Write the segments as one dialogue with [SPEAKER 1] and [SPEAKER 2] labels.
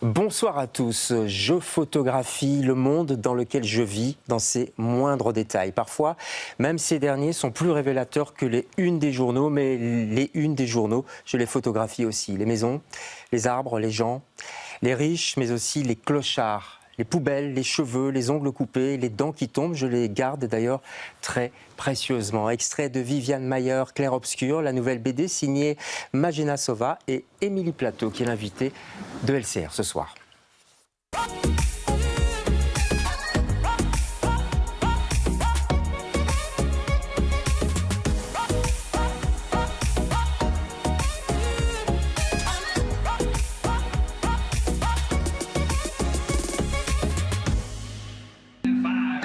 [SPEAKER 1] Bonsoir à tous. Je photographie le monde dans lequel je vis dans ses moindres détails. Parfois, même ces derniers sont plus révélateurs que les unes des journaux, mais les unes des journaux, je les photographie aussi. Les maisons, les arbres, les gens, les riches, mais aussi les clochards. Les poubelles, les cheveux, les ongles coupés, les dents qui tombent, je les garde d'ailleurs très précieusement. Extrait de Viviane Mayer, Clair Obscur, la nouvelle BD signée Magena Sova et Émilie Plateau, qui est l'invitée de LCR ce soir.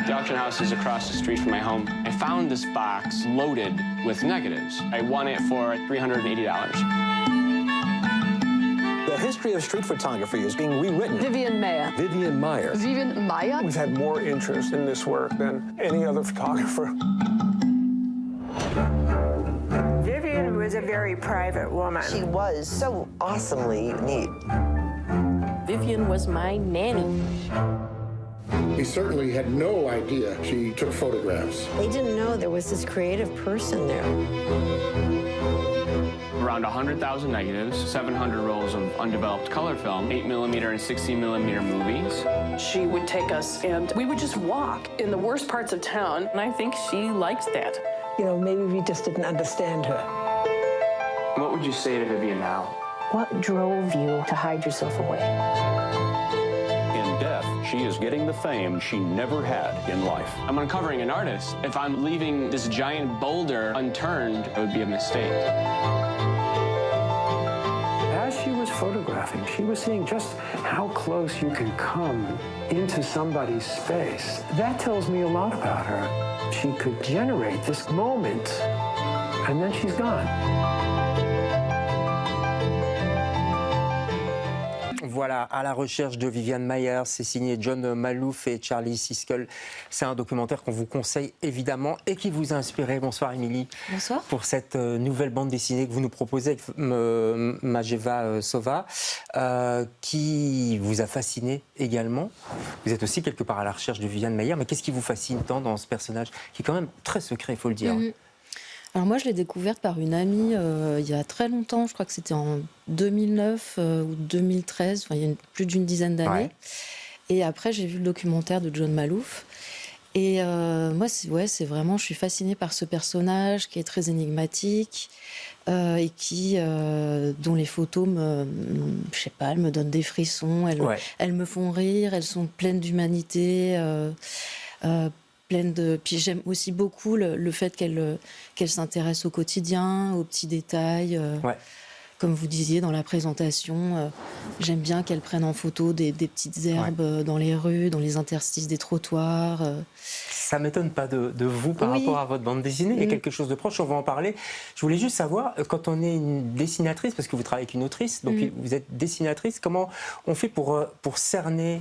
[SPEAKER 2] The auction house is across the street from my home. I found this box loaded with negatives. I won it for $380.
[SPEAKER 3] The history of street photography is being rewritten.
[SPEAKER 4] Viviane Mayer.
[SPEAKER 3] Viviane Mayer.
[SPEAKER 4] Viviane Mayer.
[SPEAKER 5] We've had more interest in this work than any other photographer.
[SPEAKER 6] Viviane was a very private woman.
[SPEAKER 7] She was so awesomely neat.
[SPEAKER 8] Viviane was my nanny.
[SPEAKER 9] He certainly had no idea she took photographs.
[SPEAKER 7] They didn't know there was this creative person there.
[SPEAKER 2] Around 100,000 negatives, 700 rolls of undeveloped color film, 8mm and 16mm movies.
[SPEAKER 4] She would take us and we would just walk in the worst parts of town.
[SPEAKER 8] And I think she liked that.
[SPEAKER 10] You know, maybe we just didn't understand her.
[SPEAKER 2] What would you say to Viviane now?
[SPEAKER 8] What drove you to hide yourself away?
[SPEAKER 11] In death, she is getting the fame she never had in life.
[SPEAKER 2] I'm uncovering an artist. If I'm leaving this giant boulder unturned, it would be a mistake.
[SPEAKER 5] As she was photographing, she was seeing just how close you can come into somebody's space. That tells me a lot about her. She could generate this moment, and then she's gone.
[SPEAKER 1] Voilà, à la recherche de Viviane Mayer, c'est signé John Maloof et Charlie Siskel. C'est un documentaire qu'on vous conseille évidemment et qui vous a inspiré. Bonsoir Émilie.
[SPEAKER 12] Bonsoir.
[SPEAKER 1] Pour cette nouvelle bande dessinée que vous nous proposez avec Magena Sova, qui vous a fasciné également. Vous êtes aussi quelque part à la recherche de Viviane Mayer, mais qu'est-ce qui vous fascine tant dans ce personnage qui est quand même très secret, il faut le dire.
[SPEAKER 12] Alors moi, je l'ai découverte par une amie il y a très longtemps, je crois que c'était en 2009 ou 2013, enfin, il y a plus d'une dizaine d'années. Ouais. Et après, j'ai vu le documentaire de John Maloof. Et moi, c'est vraiment, je suis fascinée par ce personnage qui est très énigmatique et dont les photos je sais pas, elles me donnent des frissons, elles me font rire, elles sont pleines d'humanité. Puis j'aime aussi beaucoup le fait qu'elle s'intéresse au quotidien, aux petits détails. Comme vous disiez dans la présentation, j'aime bien qu'elle prenne en photo des petites herbes dans les rues, dans les interstices des trottoirs.
[SPEAKER 1] Ça ne m'étonne pas de vous par rapport à votre bande dessinée. Il y a quelque chose de proche, on va en parler. Je voulais juste savoir, quand on est une dessinatrice, parce que vous travaillez avec une autrice, donc vous êtes dessinatrice, comment on fait pour cerner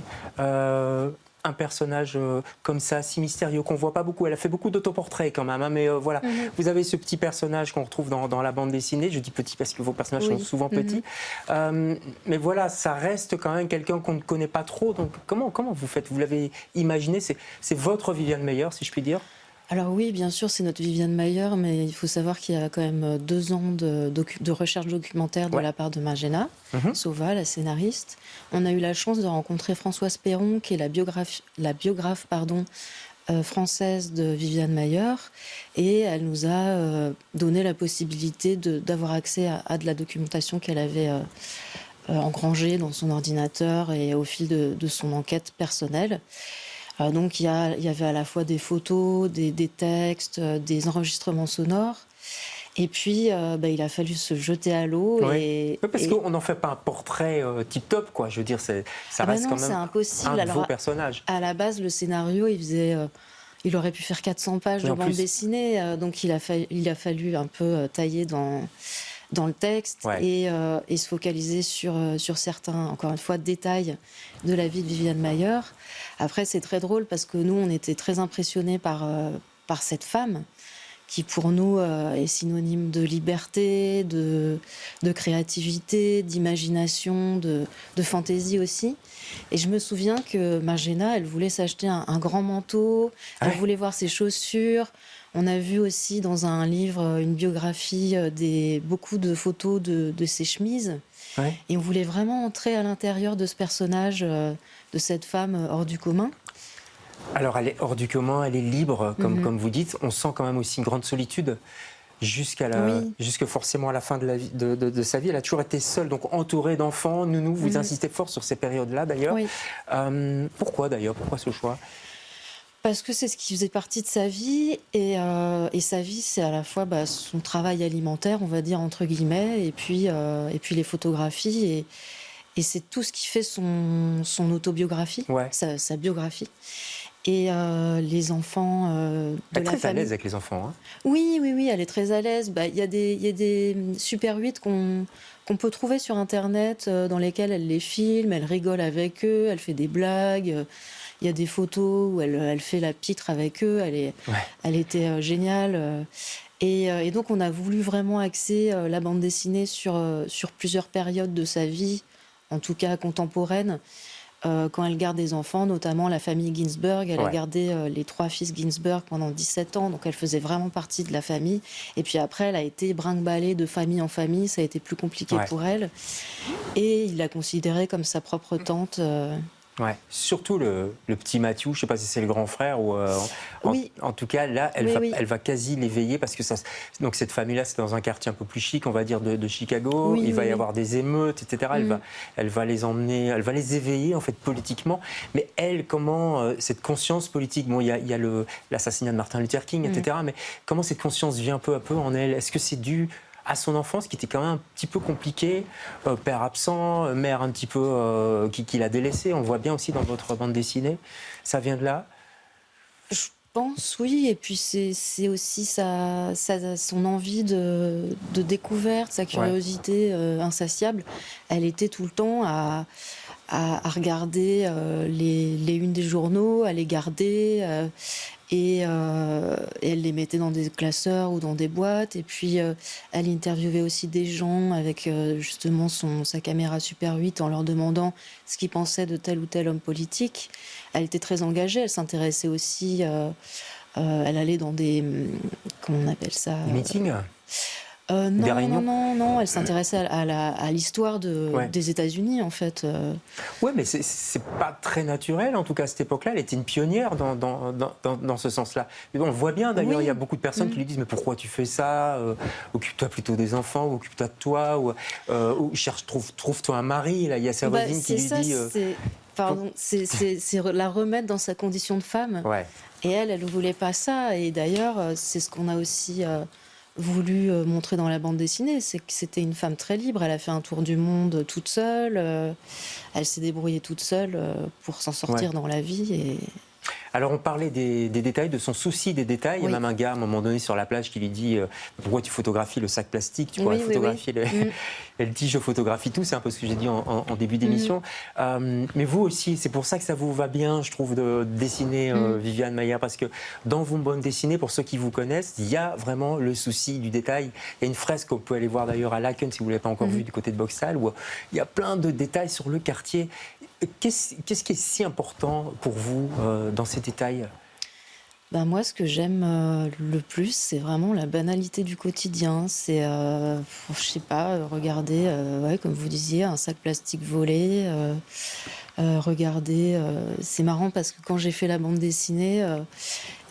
[SPEAKER 1] un personnage comme ça, si mystérieux, qu'on voit pas beaucoup. Elle a fait beaucoup d'autoportraits quand même, hein, mais voilà. Vous avez ce petit personnage qu'on retrouve dans la bande dessinée. Je dis petit parce que vos personnages sont souvent petits. Mais voilà, ça reste quand même quelqu'un qu'on ne connaît pas trop. Donc comment vous faites? Vous l'avez imaginé? C'est votre Viviane Mayer, si je puis dire?
[SPEAKER 12] Alors oui, bien sûr, c'est notre Viviane Mayer, mais il faut savoir qu'il y a quand même 2 ans de recherche documentaire de la part de Magena Sova, la scénariste. On a eu la chance de rencontrer Françoise Perron, qui est la biographe française de Viviane Mayer, et elle nous a donné la possibilité d'avoir accès à de la documentation qu'elle avait engrangée dans son ordinateur et au fil de son enquête personnelle. Donc il y avait à la fois des photos, des
[SPEAKER 1] textes,
[SPEAKER 12] des enregistrements sonores. Et puis, il a fallu se jeter à l'eau.
[SPEAKER 1] Parce qu'on n'en fait pas un portrait tip-top, quoi. Je veux dire, ça reste quand même
[SPEAKER 12] impossible.
[SPEAKER 1] Un de vos personnages.
[SPEAKER 12] À la base, le scénario, il aurait pu faire 400 pages de bande dessinée. Donc il a fallu un peu tailler dans le texte et se focaliser sur certains, encore une fois, détails de la vie de Viviane Mayer. Après, c'est très drôle parce que nous, on était très impressionnés par cette femme qui pour nous est synonyme de liberté, de créativité, d'imagination, de fantaisie aussi. Et je me souviens que Marjena, elle voulait s'acheter un grand manteau, elle voulait voir ses chaussures. On a vu aussi dans un livre, une biographie, beaucoup de photos de ses chemises. Ouais. Et on voulait vraiment entrer à l'intérieur de ce personnage, de cette femme hors du commun.
[SPEAKER 1] Alors, elle est hors du commun, elle est libre, comme vous dites. On sent quand même aussi une grande solitude jusque forcément à la fin de, la vie, de sa vie. Elle a toujours été seule, donc entourée d'enfants. Nounou, vous insistez fort sur ces périodes-là, d'ailleurs. Oui. Pourquoi, d'ailleurs? Pourquoi ce choix?
[SPEAKER 12] Parce que c'est ce qui faisait partie de sa vie, et sa vie, c'est à la fois son travail alimentaire, on va dire, entre guillemets, et puis les photographies, et c'est tout ce qui fait son autobiographie, sa biographie. Et les enfants de la famille... Elle est très
[SPEAKER 1] à l'aise avec les enfants. Hein.
[SPEAKER 12] Oui, elle est très à l'aise. Il y a des Super 8 qu'on peut trouver sur Internet, dans lesquels elle les filme, elle rigole avec eux, elle fait des blagues... Il y a des photos où elle fait la pitre avec eux, elle était géniale. Et donc on a voulu vraiment axer la bande dessinée sur plusieurs périodes de sa vie, en tout cas contemporaine, quand elle garde des enfants, notamment la famille Ginsberg. Elle a gardé les 3 fils Ginsberg pendant 17 ans, donc elle faisait vraiment partie de la famille. Et puis après, elle a été brinque-ballée de famille en famille, ça a été plus compliqué pour elle. Et il l'a considérée comme sa propre tante...
[SPEAKER 1] Ouais. Surtout le petit Matthew, je ne sais pas si c'est le grand frère ou en tout cas là elle va quasi l'éveiller parce que donc cette famille-là c'est dans un quartier un peu plus chic, on va dire de Chicago. Il va y avoir des émeutes, etc. Elle va les emmener, elle va les éveiller en fait politiquement. Mais elle, comment cette conscience politique, bon il y a l'assassinat de Martin Luther King, etc. Mais comment cette conscience vient peu à peu en elle? Est-ce que c'est dû à son enfance qui était quand même un petit peu compliquée, père absent, mère un petit peu qui l'a délaissée, on le voit bien aussi dans votre bande dessinée. Ça vient de là?
[SPEAKER 12] Je pense, oui. Et puis c'est aussi son envie de découverte, sa curiosité insatiable. Elle était tout le temps à regarder les unes des journaux, à les garder... Et elle les mettait dans des classeurs ou dans des boîtes. Et puis, elle interviewait aussi des gens avec justement sa caméra Super 8 en leur demandant ce qu'ils pensaient de tel ou tel homme politique. Elle était très engagée. Elle s'intéressait aussi... elle allait dans des... Comment on appelle ça?
[SPEAKER 1] Des meetings
[SPEAKER 12] non, elle s'intéressait à l'histoire des États-Unis, en fait.
[SPEAKER 1] Oui, mais c'est pas très naturel, en tout cas, à cette époque-là. Elle était une pionnière dans ce sens-là. Mais bon, on voit bien, d'ailleurs, il y a beaucoup de personnes qui lui disent « Mais pourquoi tu fais ça? Occupe-toi plutôt des enfants, ou occupe-toi de toi, ou trouve-toi un mari. » Là, il y a sa voisine qui lui dit... c'est
[SPEAKER 12] la remettre dans sa condition de femme. Ouais. Et elle ne voulait pas ça. Et d'ailleurs, c'est ce qu'on a aussi... voulu montrer dans la bande dessinée, c'est que c'était une femme très libre. Elle a fait un tour du monde toute seule, elle s'est débrouillée toute seule pour s'en sortir dans la vie. Et...
[SPEAKER 1] Alors on parlait des détails, de son souci des détails. Il y a même un gars à un moment donné sur la plage qui lui dit pourquoi tu photographies le sac plastique, tu pourrais photographier Elle dit je photographie tout, c'est un peu ce que j'ai dit en début d'émission. Mais vous aussi, c'est pour ça que ça vous va bien, je trouve, de dessiner Viviane Maier, parce que dans vos bandes dessinées, pour ceux qui vous connaissent, il y a vraiment le souci du détail. Il y a une fresque qu'on peut aller voir d'ailleurs à Laken, si vous ne l'avez pas encore vue, du côté de Boxall, où il y a plein de détails sur le quartier. Qu'est-ce qui est si important pour vous dans ces détails?
[SPEAKER 12] Moi, ce que j'aime le plus, c'est vraiment la banalité du quotidien. C'est, je sais pas, regarder, comme vous disiez, un sac plastique volé. Regarder, c'est marrant parce que quand j'ai fait la bande dessinée,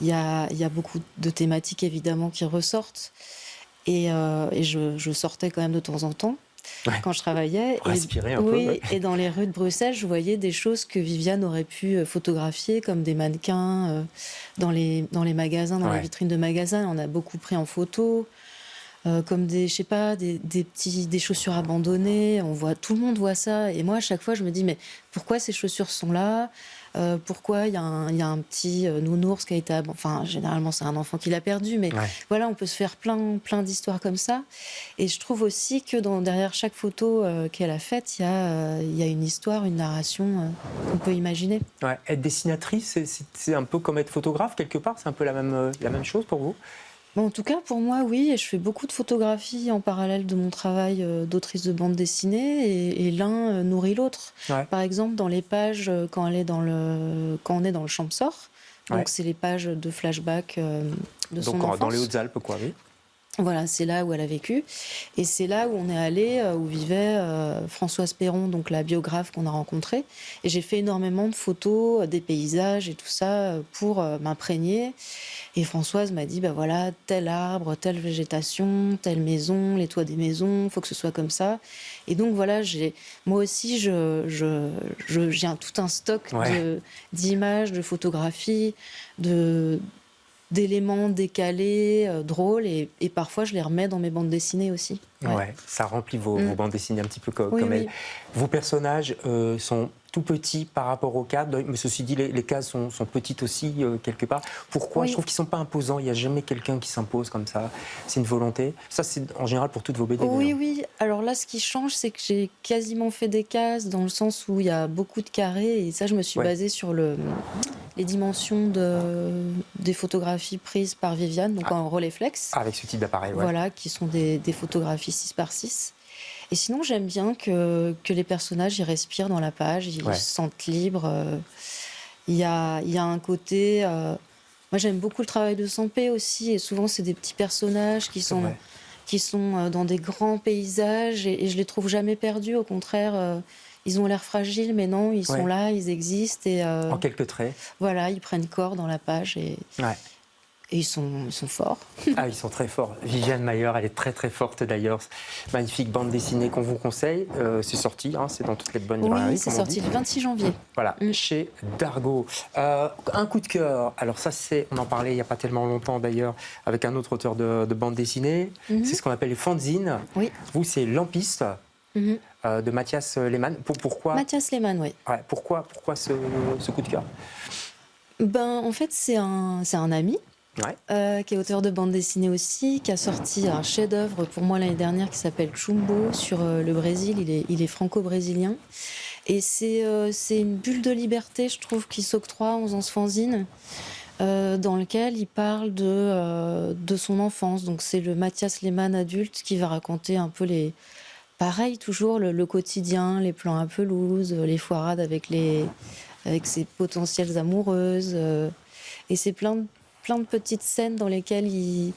[SPEAKER 12] il y a beaucoup de thématiques évidemment qui ressortent. Et je sortais quand même de temps en temps. Quand je travaillais,
[SPEAKER 1] respirer un peu,
[SPEAKER 12] et dans les rues de Bruxelles, je voyais des choses que Viviane aurait pu photographier, comme des mannequins dans les magasins, dans les vitrines de magasins. On a beaucoup pris en photo, comme des chaussures abandonnées. Tout le monde voit ça. Et moi, à chaque fois, je me dis, mais pourquoi ces chaussures sont là? Pourquoi il y a un petit nounours qui a été enfin généralement c'est un enfant qui l'a perdu, mais voilà, on peut se faire plein d'histoires comme ça. Et je trouve aussi que derrière chaque photo qu'elle a faite, il y a une histoire, une narration qu'on peut imaginer.
[SPEAKER 1] Être dessinatrice, c'est un peu comme être photographe quelque part, c'est un peu la même chose pour vous?
[SPEAKER 12] En tout cas, pour moi, oui, et je fais beaucoup de photographies en parallèle de mon travail d'autrice de bande dessinée, et l'un nourrit l'autre.
[SPEAKER 1] Ouais.
[SPEAKER 12] Par exemple, dans les pages, quand on est dans le Champsaur, donc
[SPEAKER 1] Ouais.
[SPEAKER 12] c'est les pages de flashback de son
[SPEAKER 1] Donc
[SPEAKER 12] enfance.
[SPEAKER 1] dans les Hautes-Alpes, quoi, oui.
[SPEAKER 12] Voilà, c'est là où elle a vécu. Et c'est là où on est allé, où vivait Françoise Perron, donc la biographe qu'on a rencontrée. Et j'ai fait énormément de photos, des paysages et tout ça pour m'imprégner. Et Françoise m'a dit, bah voilà, tel arbre, telle végétation, telle maison, les toits des maisons, il faut que ce soit comme ça. Et donc voilà, moi aussi, j'ai tout un stock d'images, de photographies, d'éléments décalés, drôles, et parfois je les remets dans mes bandes dessinées aussi.
[SPEAKER 1] Ouais, ça remplit vos bandes dessinées un petit peu comme
[SPEAKER 12] Oui,
[SPEAKER 1] elle.
[SPEAKER 12] oui.
[SPEAKER 1] Vos personnages sont tout petits par rapport au cadre, mais ceci dit, les cases sont petites aussi, quelque part. Pourquoi?
[SPEAKER 12] Oui.
[SPEAKER 1] Je trouve qu'ils ne sont pas imposants, il n'y a jamais quelqu'un qui s'impose comme ça. C'est une volonté. Ça, c'est en général pour toutes vos BD.
[SPEAKER 12] Oui, oui. Alors là, ce qui change, c'est que j'ai quasiment fait des cases, dans le sens où il y a beaucoup de carrés, et ça, je me suis basée sur les dimensions des photographies prises par Viviane, donc en Rolleiflex.
[SPEAKER 1] Avec ce type d'appareil,
[SPEAKER 12] Voilà, qui sont des photographies 6x6. Et sinon, j'aime bien que les personnages y respirent dans la page, ils se sentent libres. Il y a un côté... moi, j'aime beaucoup le travail de Sampé aussi, et souvent, c'est des petits personnages qui sont dans des grands paysages, et je les trouve jamais perdus. Au contraire, ils ont l'air fragiles, mais non, ils sont là, ils existent. Et,
[SPEAKER 1] en quelques traits.
[SPEAKER 12] Voilà, ils prennent corps dans la page, et ils sont forts.
[SPEAKER 1] Ah, ils sont très forts. Viviane Mayer, elle est très très forte d'ailleurs. Magnifique bande dessinée qu'on vous conseille. C'est sorti, c'est dans toutes les bonnes librairies.
[SPEAKER 12] Oui, c'est sorti le 26 janvier.
[SPEAKER 1] Voilà, chez Dargaud. Un coup de cœur. Alors ça, on en parlait il n'y a pas tellement longtemps d'ailleurs, avec un autre auteur de bande dessinée. C'est ce qu'on appelle les fanzines.
[SPEAKER 12] Oui.
[SPEAKER 1] Vous, c'est Lampiste. De Mathias Lehmann. Pourquoi
[SPEAKER 12] Mathias Lehmann, oui.
[SPEAKER 1] Ouais, pourquoi ce coup de cœur?
[SPEAKER 12] En fait, c'est un ami. Qui est auteur de bande dessinée aussi, qui a sorti un chef-d'œuvre pour moi l'année dernière qui s'appelle Chumbo sur le Brésil. Il est franco-brésilien. Et c'est une bulle de liberté, je trouve, qui s'octroie en faisant ce fanzine, dans lequel il parle de son enfance. Donc c'est le Mathias Lehmann adulte qui va raconter un peu pareil, toujours le quotidien, les plans à pelouse, les foirades avec ses potentielles amoureuses. Et c'est plein de petites scènes dans lesquelles il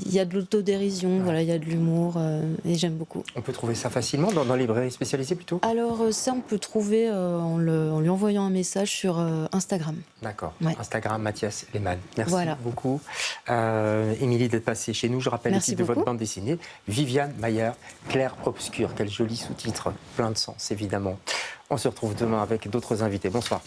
[SPEAKER 12] y a de l'autodérision, il y a de l'humour, et j'aime beaucoup.
[SPEAKER 1] On peut trouver ça facilement dans les librairies spécialisées plutôt?
[SPEAKER 12] Alors ça, on peut trouver en lui envoyant un message sur Instagram.
[SPEAKER 1] D'accord, Instagram Mathias Lehmann. Merci beaucoup, Émilie, d'être passée chez nous. Je rappelle le titre de votre bande dessinée, Viviane Mayer, Clair Obscur. Quel joli sous-titre, plein de sens évidemment. On se retrouve demain avec d'autres invités. Bonsoir.